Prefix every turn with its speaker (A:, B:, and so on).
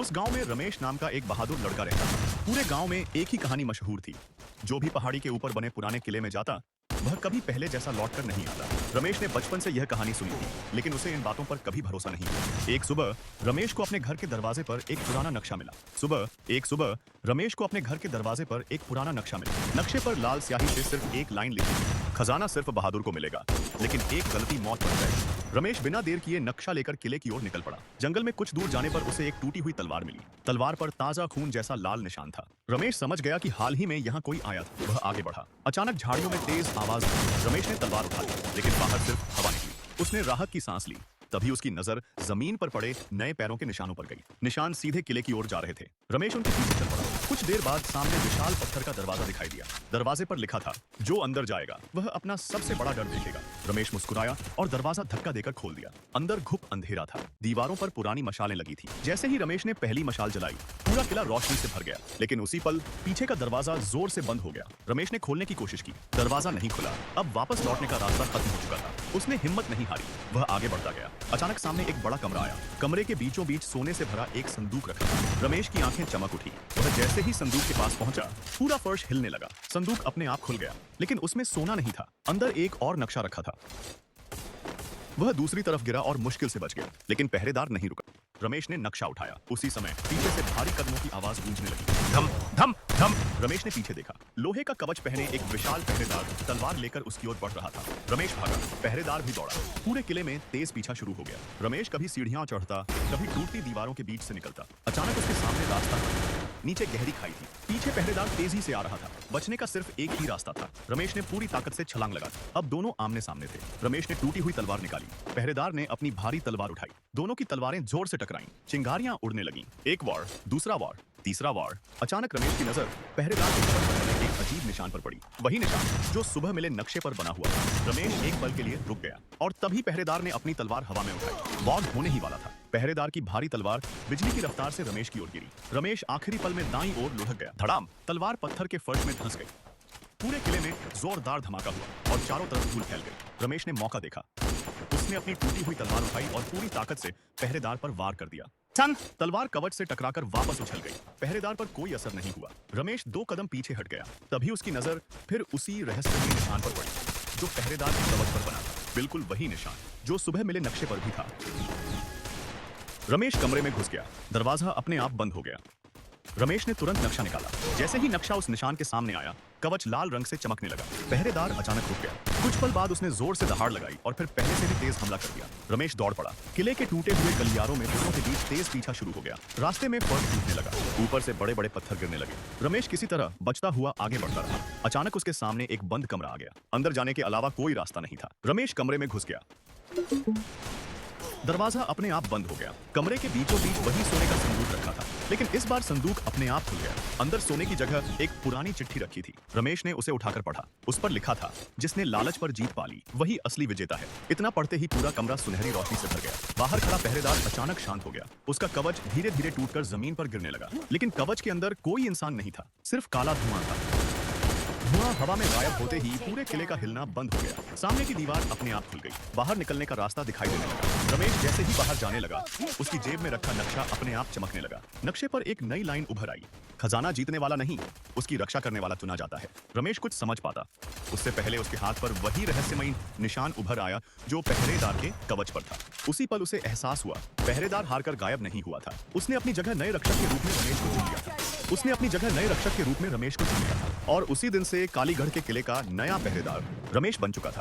A: उस गांव में रमेश नाम का एक बहादुर लड़का रहता था। पूरे गांव में एक ही कहानी मशहूर थी। जो भी पहाड़ी के ऊपर बने पुराने किले में जाता, वह कभी पहले जैसा लौटकर नहीं आता। रमेश ने बचपन से यह कहानी सुनी थी, लेकिन उसे इन बातों पर कभी भरोसा नहीं हुआ। एक सुबह रमेश को अपने घर के दरवाजे पर एक पुराना नक्शा मिला। एक सुबह रमेश को अपने घर के दरवाजे पर एक पुराना नक्शा मिला। नक्शे पर लाल स्याही से सिर्फ एक लाइन लिखी थी, खजाना सिर्फ बहादुर को मिलेगा, लेकिन एक गलती मौत बन जाएगी। रमेश बिना देर किए नक्शा लेकर किले की ओर निकल पड़ा। जंगल में कुछ दूर जाने पर उसे एक टूटी हुई तलवार मिली। तलवार पर ताजा खून जैसा लाल निशान था। रमेश समझ गया कि हाल ही में यहाँ कोई आया था। वह आगे बढ़ा। अचानक झाड़ियों में तेज आवाज आई। रमेश ने तलवार उठा ली, लेकिन बाहर सिर्फ हवा निकली। उसने राहत की सांस ली। तभी उसकी नजर जमीन पर पड़े नए पैरों के निशानों पर गई। निशान सीधे किले की ओर जा रहे थे। रमेश उनके पीछे चल पड़ा। कुछ देर बाद सामने विशाल पत्थर का दरवाजा दिखाई दिया। दरवाजे पर लिखा था, जो अंदर जाएगा वह अपना सबसे बड़ा डर देखेगा। रमेश मुस्कुराया और दरवाजा धक्का देकर खोल दिया। अंदर घुप अंधेरा था। दीवारों पर पुरानी मशालें लगी थी। जैसे ही रमेश ने पहली मशाल जलाई, पूरा किला रोशनी से भर गया। लेकिन उसी पल पीछे का दरवाजा जोर से बंद हो गया। रमेश ने खोलने की कोशिश की, दरवाजा नहीं खुला। अब वापस लौटने का रास्ता खत्म हो चुका था। उसने हिम्मत नहीं हारी, वह आगे बढ़ता गया। अचानक सामने एक बड़ा कमरा आया। कमरे के बीचों बीच सोने से भरा एक संदूक रखा था। रमेश की आंखें चमक उठी। वह जैसे ही संदूक के पास पहुंचा, पूरा फर्श हिलने लगा। संदूक अपने आप खुल गया, लेकिन उसमें सोना नहीं था। अंदर एक और नक्शा रखा था। वह दूसरी तरफ गिरा और मुश्किल से बच गया, लेकिन पहरेदार नहीं रुका। रमेश ने नक्शा उठाया। उसी समय पीछे से भारी कदमों की आवाज गूंजने लगी। धम धम धम। रमेश ने पीछे देखा। लोहे का कवच पहने एक विशाल पहरेदार तलवार लेकर उसकी ओर बढ़ रहा था। रमेश भागा, पहरेदार भी दौड़ा। पूरे किले में तेज पीछा शुरू हो गया। रमेश कभी सीढ़ियां चढ़ता, कभी टूटती दीवारों के बीच से निकलता। अचानक उसके सामने रास्ता था। नीचे गहरी खाई थी। पीछे पहरेदार तेजी से आ रहा था। बचने का सिर्फ एक ही रास्ता था। रमेश ने पूरी ताकत से छलांग लगा दी। अब दोनों आमने सामने थे। रमेश ने टूटी हुई तलवार निकाली। पहरेदार ने अपनी भारी तलवार उठाई। दोनों की तलवारें जोर से टकराईं। चिंगारियां उड़ने लगीं। एक वार, दूसरा वार, तीसरा वार। अचानक रमेश की नजर पहरेदार के कमर पर बने एक अजीब निशान पर पड़ी। वही निशान जो सुबह मिले नक्शे पर बना हुआ था। रमेश एक पल के लिए रुक गया और तभी पहरेदार ने अपनी तलवार हवा में उठाई। वार होने ही वाला था। पहरेदार की भारी तलवार बिजली की रफ्तार से रमेश की ओर गिरी। रमेश आखिरी पल में दाईं ओर लुढ़क गया। धड़ाम। तलवार पत्थर के फर्श में धंस गई। पूरे किले में जोरदार धमाका हुआ और चारों तरफ धूल फैल गई। रमेश ने मौका देखा। उसने अपनी टूटी हुई तलवार उठाई और पूरी ताकत से पहरेदार पर वार कर दिया। तलवार कवच से टकराकर वापस उछल गई। पहरेदार पर कोई असर नहीं हुआ। रमेश 2 कदम पीछे हट गया। तभी उसकी नजर फिर उसी रहस्यमयी निशान पर पड़ी, जो पहरेदार के कवच पर बना था। बिल्कुल वही निशान जो सुबह मिले नक्शे पर भी था। रमेश कमरे में घुस गया। दरवाजा अपने आप बंद हो गया। रमेश ने तुरंत नक्शा निकाला। जैसे ही नक्शा उस निशान के सामने आया, कवच लाल रंग से चमकने लगा। पहरेदार अचानक रुक गया। कुछ पल बाद उसने जोर से दहाड़ लगाई और फिर पहले से भी तेज हमला कर दिया। रमेश दौड़ पड़ा। किले के टूटे हुए गलियारों में दोनों के बीच तेज पीछा शुरू हो गया। रास्ते में फर्श टूटने लगा। ऊपर से बड़े बड़े पत्थर गिरने लगे। रमेश किसी तरह बचता हुआ आगे बढ़ता रहा। अचानक उसके सामने एक बंद कमरा आ गया। अंदर जाने के अलावा कोई रास्ता नहीं था। रमेश कमरे में घुस गया। दरवाजा अपने आप बंद हो गया। कमरे के बीचों बीच वही सोने का संदूक रखा था, लेकिन इस बार संदूक अपने आप खुल गया। अंदर सोने की जगह एक पुरानी चिट्ठी रखी थी। रमेश ने उसे उठाकर पढ़ा। उस पर लिखा था, जिसने लालच पर जीत पा ली वही असली विजेता है। इतना पढ़ते ही पूरा कमरा सुनहरी रोशनी से भर गया। बाहर खड़ा पहरेदार अचानक शांत हो गया। उसका कवच धीरे धीरे टूटकर जमीन पर गिरने लगा, लेकिन कवच के अंदर कोई इंसान नहीं था, सिर्फ काला धुआं था। धुआं हवा में गायब होते ही पूरे किले का हिलना बंद हो गया। सामने की दीवार अपने आप खुल गई। बाहर निकलने का रास्ता दिखाई देने लगा। रमेश जैसे ही बाहर जाने लगा, उसकी जेब में रखा नक्शा अपने आप चमकने लगा। नक्शे पर एक नई लाइन उभर आई, खजाना जीतने वाला नहीं, उसकी रक्षा करने वाला चुना जाता है। रमेश कुछ समझ पाता, उससे पहले उसके हाथ पर वही रहस्यमयी निशान उभर आया जो पहरेदार के कवच पर था। उसी पल उसे एहसास हुआ, पहरेदार हारकर गायब नहीं हुआ था। उसने अपनी जगह नए रक्षक के रूप में रमेश को चुन लिया था। और उसी दिन से कालीगढ़ के किले का नया पहरेदार रमेश बन चुका था।